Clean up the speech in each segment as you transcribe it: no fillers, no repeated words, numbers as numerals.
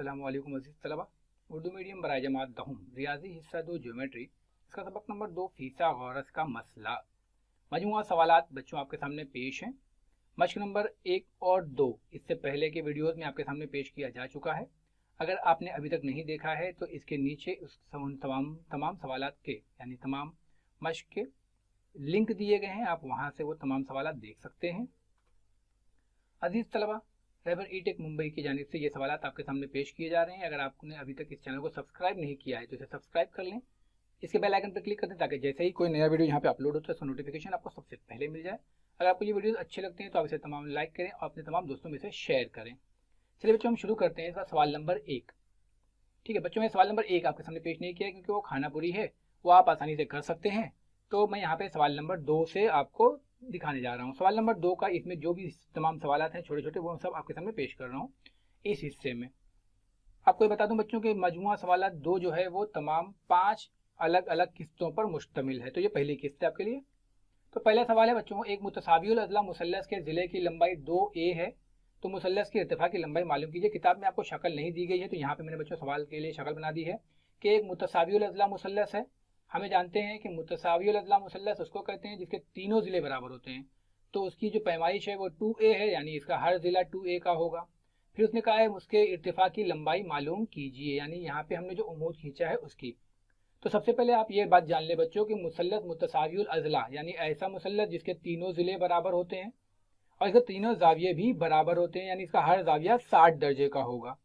अस्सलामुअलैकुम अज़ीज़ तलबा। उर्दू मीडियम बराए जमात दहुम रियाजी हिस्सा 2 ज्योमेट्री, इसका सबक नंबर 2 फीसा गौरस का मसला। मजमुआ सवालात बच्चों आपके सामने पेश हैं। मश्क नंबर 1 और 2 इससे पहले के वीडियोस में आपके सामने पेश किया जा चुका है। अगर आपने अभी तक नहीं देखा है तो इसके नीचे उस तमाम सवालात के यानी तमाम मश्क के लिंक दिए गए हैं, आप वहाँ से वो तमाम सवालात देख सकते हैं। अजीज़ तलबा, रहबर ई-टेक मुंबई की जानिब से ये सवालात आपके सामने पेश किए जा रहे हैं। अगर आपने अभी तक इस चैनल को सब्सक्राइब नहीं किया है तो इसे सब्सक्राइब कर लें, इसके बेल आइकन पर क्लिक कर दें ताकि जैसे ही कोई नया वीडियो यहाँ पे अपलोड होता है तो नोटिफिकेशन आपको सबसे पहले मिल जाए। अगर आपको ये वीडियो अच्छे लगते हैं तो आप इसे तमाम लाइक करें और अपने तमाम दोस्तों में इसे शेयर करें। चलिए बच्चों, हम शुरू करते हैं इसका सवाल नंबर 1। ठीक है बच्चों, मैं सवाल नंबर 1 आपके सामने पेश नहीं किया क्योंकि वो खानापुरी है, वो आप आसानी से कर सकते हैं। तो मैं यहाँ पे सवाल नंबर 2 से आपको दिखाने जा रहा हूँ। सवाल नंबर 2 का इसमें जो भी तमाम सवालात हैं छोटे छोटे, वो सब आपके सामने पेश कर रहा हूँ इस हिस्से में। आपको ये बता दूं बच्चों कि मजमुआ सवालात 2 जो है वो तमाम 5 अलग अलग किस्तों पर मुश्तमिल है। तो ये पहली किस्त है आपके लिए। तो पहला सवाल है बच्चों, एक मुतसावियुल अज़ला मुसल्लस के ज़िले की लंबाई 2a है, तो मुसल्लस की इर्तिफा की लंबाई मालूम कीजिए। किताब में आपको शक्ल नहीं दी गई है तो यहाँ पे मैंने बच्चों सवाल के लिए शक्ल बना दी है कि एक मुतसावियुल अज़ला मुसल्लस है। हमें जानते हैं कि मुतसावियुल अज़ला मुसल्लस उसको कहते हैं जिसके तीनों ज़िले बराबर होते हैं। तो उसकी जो पैमाइश है वो 2a है, यानी इसका हर ज़िला 2a का होगा। फिर उसने कहा है उसके इर्तिफा की लंबाई मालूम कीजिए, यानी यहाँ पे हमने जो उमूद खींचा है उसकी। तो सबसे पहले आप ये बात जान ले बच्चों कि मुसल्लस मुतसावियुल अज़ला यानी ऐसा मुसल्लस जिसके तीनों ज़िले बराबर होते हैं और इसके तीनों जाविये भी बराबर होते हैं, यानी इसका हर जाविया 60 दर्जे का होगा।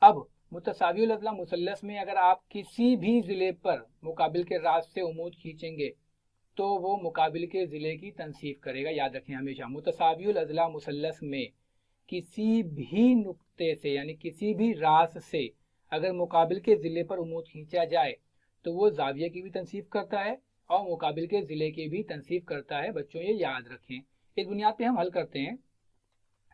अब मुतसावियुल अज़ला मुसल्लस में अगर आप किसी भी ज़िले पर मुकाबिल के राज से उमूद खींचेंगे तो वो मुकाबिल के ज़िले की तनसीफ करेगा। याद रखें हमेशा, मुतसावियुल अज़ला मुसल्लस में किसी भी नुक्ते से यानी किसी भी रास से अगर मुकाबिल के ज़िले पर उमूद खींचा जाए तो वो जाविये की भी तनसीफ करता है और मुकाबिल के ज़िले की भी तनसीफ करता है। बच्चों ये याद रखें। इस बुनियाद पे हम हल करते हैं।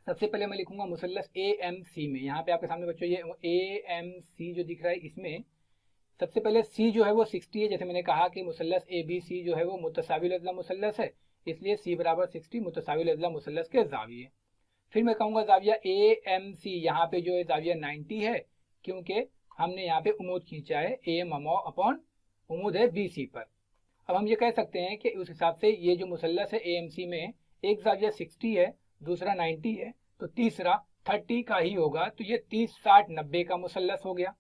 सबसे पहले मैं लिखूंगा मुसल्लस AMC में। यहाँ पे आपके सामने बच्चों ये AMC जो दिख रहा है, इसमें सबसे पहले C जो है वो 60 है। जैसे मैंने कहा कि मुसल्लस ABC जो है वो मुतसावियुल अज़ला मुसल्लस है, इसलिए C बराबर 60 मुतसावियुल अज़ला मुसल्लस के जाविये। फिर मैं कहूँगा जाविया AMC, यहाँ पे जो है जाविया 90 है क्योंकि हमने यहाँ पे उमूद खींचा है AM अपॉन उमूद है BC पर। अब हम ये कह सकते हैं कि उस हिसाब से ये जो मुसल्लस है AMC में एक जाविया 60 है, दूसरा 90 है, तो तीसरा 30 का ही होगा। तो ये 30 60 90 का मुसल्लस हो गया।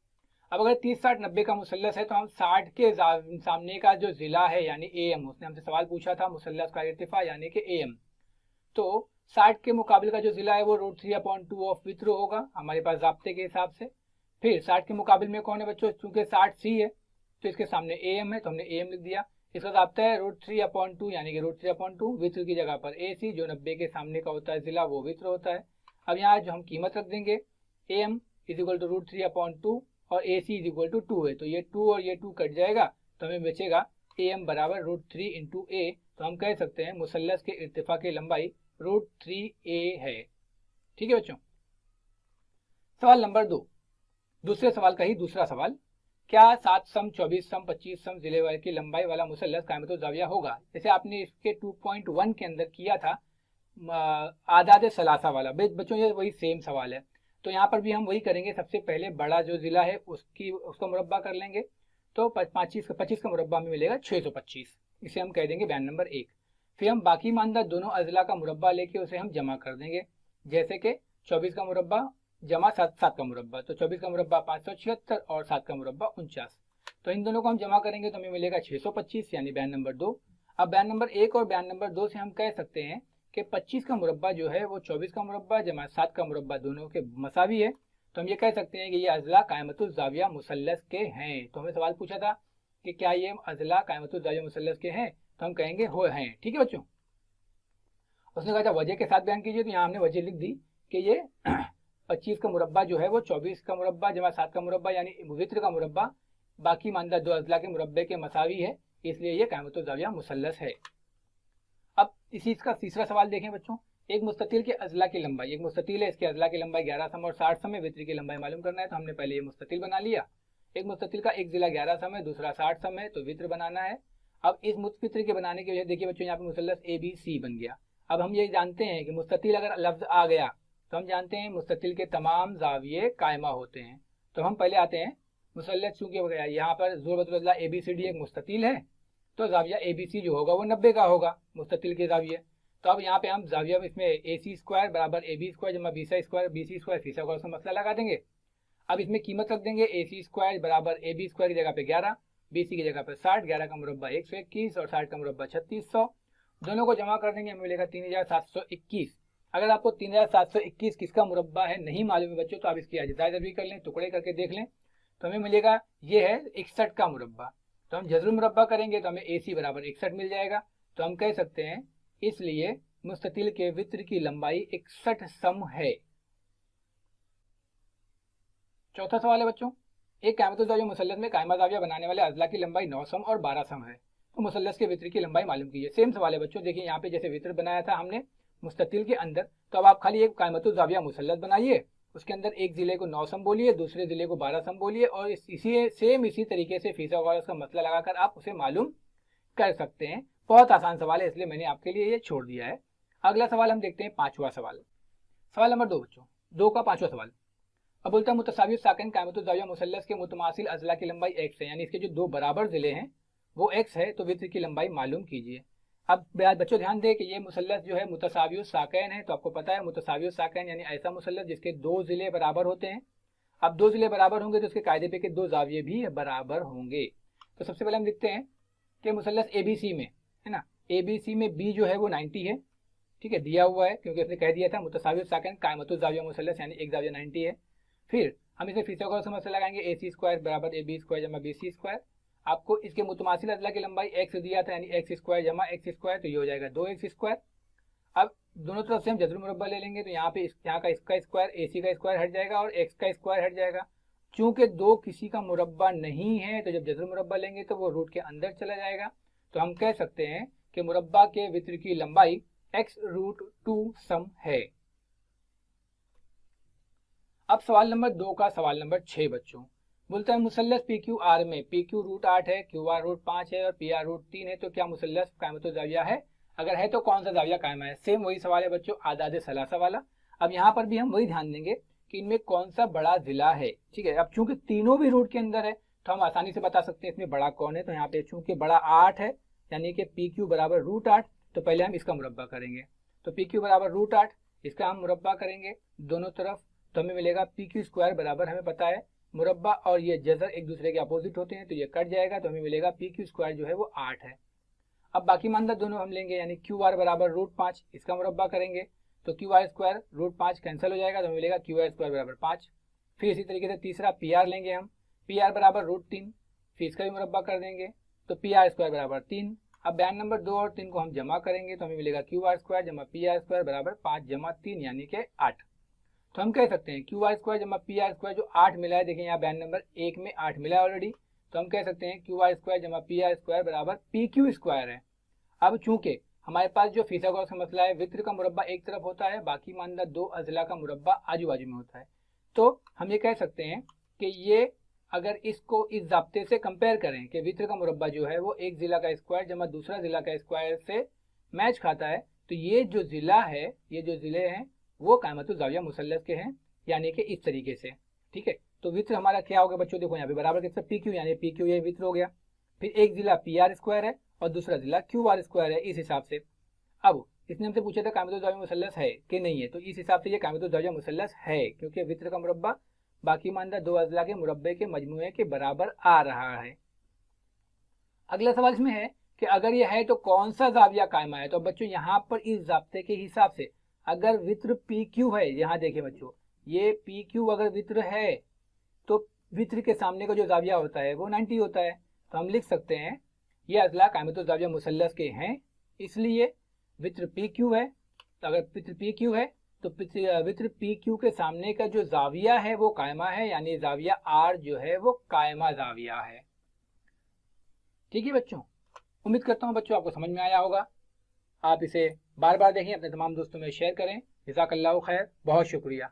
अब अगर 30 60 90 का मुसल्लस है तो हम 60 के सामने का जो जिला है यानी AM, उसने हमसे सवाल पूछा था मुसल्लस का इर्तिफा यानी कि AM, तो 60 के मुकाबले का जो जिला है वो √3/2 ऑफ वित्र होगा हमारे पास ज़ाब्ते के हिसाब से। फिर 60 के मुकाबले में कौन है बच्चों, चूंकि 60 C है तो इसके सामने AM है तो हमने AM लिख दिया। इसका ज़ाब्ता है √3/2 यानी कि √3/2 वित्र की जगह पर AC, जो 90 के सामने का होता है जिला वो वित्र होता है। अब यहाँ जो हम कीमत रख देंगे AM इक्वल टू √3/2 और AC इक्वल टू 2 है, तो ये 2 और ये 2 कट जाएगा तो हमें बचेगा AM बराबर √3 इंटू A। तो हम कह सकते हैं मुसल्लस के इर्तिफा की लंबाई √3a है। ठीक है बच्चों। सवाल नंबर 2, दूसरे सवाल का ही दूसरा सवाल, क्या 7 सम 24 सम 25 सम जिले वाले की लंबाई वाला मुसल्लस कायमतुल ज़ाविया होगा। जैसे आपने इसके 2.1 के अंदर किया था आदाद सलासा वाला। बच्चों ये वही सेम सवाल है, तो यहाँ पर भी हम वही करेंगे। सबसे पहले बड़ा जो जिला है उसका मुरब्बा कर लेंगे, तो 25 का मुरब्बा में मिलेगा 625, इसे हम कह देंगे बयान नंबर 1। फिर हम बाकी मानदा दोनों अज़ला का मुरब्बा लेके उसे हम जमा कर देंगे, जैसे कि 24 का मुरब्बा जमा 7 का मुरब्बा, तो 24 का मुरब्बा 576 और 7 का मुरब्बा 49। तो इन दोनों को हम जमा करेंगे तो हमें मिलेगा 625 यानी बयान नंबर 2। अब बयान नंबर 1 और बयान नंबर 2 से हम कह सकते हैं कि 25 का मुरब्बा जो है वो 24 का मुरब्बा जमा 7 का मुरब्बा दोनों के मसावी है। तो हम ये कह सकते हैं कि ये अज़ला कायमतुल ज़ाविया मुसल्लस के हैं। तो हमें सवाल पूछा था कि क्या ये अज़ला कायमतुल ज़ाविया मुसल्लस के हैं, तो हम कहेंगे हो हैं। ठीक है बच्चों। उसने कहा था वजह के साथ बयान कीजिए, तो यहाँ हमने वजह लिख दी कि ये 25 का मुरब्बा जो है वो 24 का मुरब्बा जमा 7 का मुरब्बा यानी वित्र का मुरब्बा बाकी मानदा दो अज़ला के मुरब्बे के मसावी है, इसलिए ये कायमतुल ज़ाविया मुसल्लस है। अब इसी इसका तीसरा सवाल देखें बच्चों, एक मुस्ततिल के अज़ला की लंबाई, एक मुस्ततिल है, इसके अज़ला की लंबाई 11 सम और 60 सम है, वित्र की लंबाई मालूम करना है। तो हमने पहले ये मुस्ततिल बना लिया। एक मुस्ततिल का एक जिला 11 सम है, दूसरा 60 सम है, तो वित्र बनाना है। अब इस मुस्ततिल के बनाने की वजह देखिए बच्चों, यहाँ पे मुसल्लस ABC बन गया। अब हम ये जानते हैं कि मुस्ततिल अगर लफ्ज आ गया तो हम जानते हैं मुस्ततिल के तमाम जाविये कायमा होते हैं। तो हम पहले आते हैं मुसल्लत, चूंकि यहाँ पर जोर बदला ABCD एक मुस्ततिल है, तो जाविया ABC जो होगा वो 90 का होगा मुस्ततिल के जाविये। तो अब यहाँ पे हम जाविया इसमें AC स्क्वायर बराबर AB स्क्वायर जमा BC स्क्वायर फीसागोरस का मसला लगा देंगे। अब इसमें कीमत रख देंगे AC स्क्वायर बराबर AB स्क्वायर की जगह पे 11, BC की जगह पे 60, 11 का मुरब्बा 121 और 60 का मुरब्बा 3600। दोनों को जमा कर देंगे, हमें मिलेगा 3721। अगर आपको 3721 किसका मुरब्बा है नहीं मालूम है बच्चों, तो आप इसकी अज्जाए भी कर लें, टुकड़े करके देख लें, तो हमें मिलेगा ये है 61 का मुरब्बा। तो हम जज़र मुरब्बा करेंगे तो हमें AC बराबर 61 मिल जाएगा। तो हम कह सकते हैं इसलिए मुस्ततिल के वित्र की लंबाई 61 सम है। चौथा सवाल है बच्चों, एक कायमतुल ज़ाविया मुसल्लस में कायमा ज़ाविया बनाने वाले अज़ला की लंबाई 9 सम और 12 सम है, तो मुसल्लस के वित्र की लंबाई मालूम कीजिए। सेम सवाल है बच्चों, देखिए यहाँ पे जैसे वित्र बनाया था हमने मुस्ततिल के अंदर, तो अब आप खाली एक कायमतुल ज़ाविया मुसल्लस बनाइए, उसके अंदर एक जिले को 9 सम बोलिए, दूसरे जिले को 12 सम बोलिए, और इसी तरीके से फीसागोरस का मसला लगाकर आप उसे मालूम कर सकते हैं। बहुत आसान सवाल है, इसलिए मैंने आपके लिए ये छोड़ दिया है। अगला सवाल हम देखते हैं, पांचवा सवाल, सवाल नंबर 2 बच्चों, 2 का पांचवा सवाल। अब बोलता है मुतसावी साकिन कायमतुल ज़ाविया मुसल्लस के मुतमासिल अज़ला की लंबाई x है, यानी इसके जो 2 बराबर जिले हैं वो x है, तो वित्र की लंबाई मालूम कीजिए। अब बच्चों ध्यान दें कि ये मुसल्लस जो है मुतसावी साकिन है, तो आपको पता है मुतसावी साकिन यानी ऐसा मुसल्लस जिसके 2 जिले बराबर होते हैं। अब 2 जिले बराबर होंगे तो उसके कायदे पे के 2 जाविये भी बराबर होंगे। तो सबसे पहले हम देखते हैं कि मुसल्लस ABC में है ना, ABC में B जो है वो 90 है, ठीक है, दिया हुआ है क्योंकि उसने कह दिया था मुतसावी साकिन कायमतुल ज़ाविया मुसल्लस यानी एक जाविया 90 है। फिर हम इसे फीसागोरस का मसला लगाएंगे, AC स्क्वायर बराबर AB स्क्वायर जमा BC स्क्वायर। आपको इसके मुतमासिल अज़ला की लंबाई x दिया था, यानी x स्क्वायर जमा x स्क्वायर, तो ये हो जाएगा 2x स्क्वायर। अब दोनों तरफ से हम जज़र मुरब्बा ले लेंगे, तो यहाँ पे यहाँ का इसका स्क्वायर AC का स्क्वायर हट जाएगा और x का स्क्वायर हट जाएगा। चूंकि 2 किसी का मुरब्बा नहीं है, तो जब जज़र मुरब्बा लेंगे तो वो रूट के अंदर चला जाएगा। तो हम कह सकते हैं कि मुरब्बा के वित्र की लंबाई x√2 सम है। अब सवाल नंबर 2 का सवाल नंबर 6 बच्चों, बोलता है मुसल्लस PQR में PQ रूट 8 है, QR रूट 5 है और PR रूट 3 है, तो क्या मुसल्लस कायमतुल ज़ाविया है? अगर है तो कौन सा ज़ाविया कायमा है? सेम वही सवाल है बच्चों, आदाद सलासा वाला। अब यहाँ पर भी हम वही ध्यान देंगे कि इनमें कौन सा बड़ा जिला है, ठीक है। अब चूंकि तीनों भी रूट के अंदर है तो हम आसानी से बता सकते हैं इसमें बड़ा कौन है। तो यहाँ पे चूंकि बड़ा 8 है यानी कि PQ बराबर रूट 8, तो पहले हम इसका मुरब्बा करेंगे। तो PQ बराबर रूट 8, इसका हम मुरब्बा करेंगे दोनों तरफ, तो हमें मिलेगा PQ स्क्वायर बराबर, हमें पता है मुरब्बा और ये जज़र एक दूसरे के अपोजिट होते हैं, तो ये कट जाएगा, तो हमें मिलेगा PQ स्क्वायर जो है वो 8 है। अब बाकी मानदंड दोनों हम लेंगे, यानी QR बराबर रूट 5, इसका मुरब्बा करेंगे तो QR स्क्वायर रूट 5 कैंसिल हो जाएगा, तो हमें मिलेगा QR स्क्वायर बराबर 5। फिर इसी तरीके से तीसरा PR लेंगे हम, PR बराबर रूट 3, फिर इसका भी मुरब्बा कर देंगे तो PR स्क्वायर बराबर 3। अब बयान नंबर 2 और 3 को हम जमा करेंगे तो हमें मिलेगा QR स्क्वायर जमा PR स्क्वायर बराबर 5 जमा 3 यानी कि 8। तो हम कह सकते हैं QR स्क्वायर जमा PR स्क्वायर जो 8 मिला है, देखिए यहाँ बयान नंबर 1 में 8 मिला है ऑलरेडी, तो हम कह सकते हैं QR स्क्वायर जमा PR स्क्वायर बराबर PQ स्क्वायर है। अब चूंकि हमारे पास जो फीसागोरस का मसला है, वित्र का मुरब्बा एक तरफ होता है, बाकी मानदंड 2 अज़ला का मुरब्बा आजू बाजू में होता है, तो हम ये कह सकते हैं कि ये अगर इसको इस ज़ाब्ते से कंपेयर करें कि वित्र का मुरब्बा जो है वो एक ज़िला का स्क्वायर जमा दूसरा ज़िला का स्क्वायर से मैच खाता है, तो ये जो ज़िला है, ये जो ज़िले हैं वो कायमतुल ज़ाविया मुसल्लस के हैं, यानी कि इस तरीके से, ठीक है। तो वित्र हमारा क्या हो गया बच्चों, देखो यहाँ पे बराबर किसका PQ, यानी PQ ये वित्र हो गया। फिर एक जिला PR स्क्वायर है और दूसरा जिला QR स्क्वायर है, इस हिसाब से। अब इसने हमसे पूछा था कायमतुल ज़ाविया मुसल्लस है कि नहीं है, तो इस हिसाब से ये कायमतुल ज़ाविया मुसल्लस है, क्योंकि वित्र का मुरब्बा बाकी मानदंड 2 अज़ला के मुरब्बे के मजमूए के बराबर आ रहा है। अगला सवाल इसमें है कि अगर ये है तो कौन सा ज़ाविया कायमा है। तो बच्चों यहाँ पर इस ज़ाब्ते के हिसाब से अगर वित्र PQ है, यहाँ देखिए बच्चों ये PQ अगर वित्र है तो वित्र के सामने का जो ज़ाविया होता है वो 90 होता है, तो हम लिख सकते हैं ये अज़ला कायमतुल ज़ाविया मुसल्लस के हैं, इसलिए वित्र PQ है। तो अगर वित्र PQ है तो वित्र PQ के सामने का जो ज़ाविया है वो कायमा है, यानी ज़ाविया R जो है वो कायमा ज़ाविया है। ठीक है बच्चों, उम्मीद करता हूँ बच्चों आपको समझ में आया होगा। आप इसे बार बार देखें, अपने तमाम दोस्तों में शेयर करें। जज़ाकल्लाहु खैर, बहुत शुक्रिया।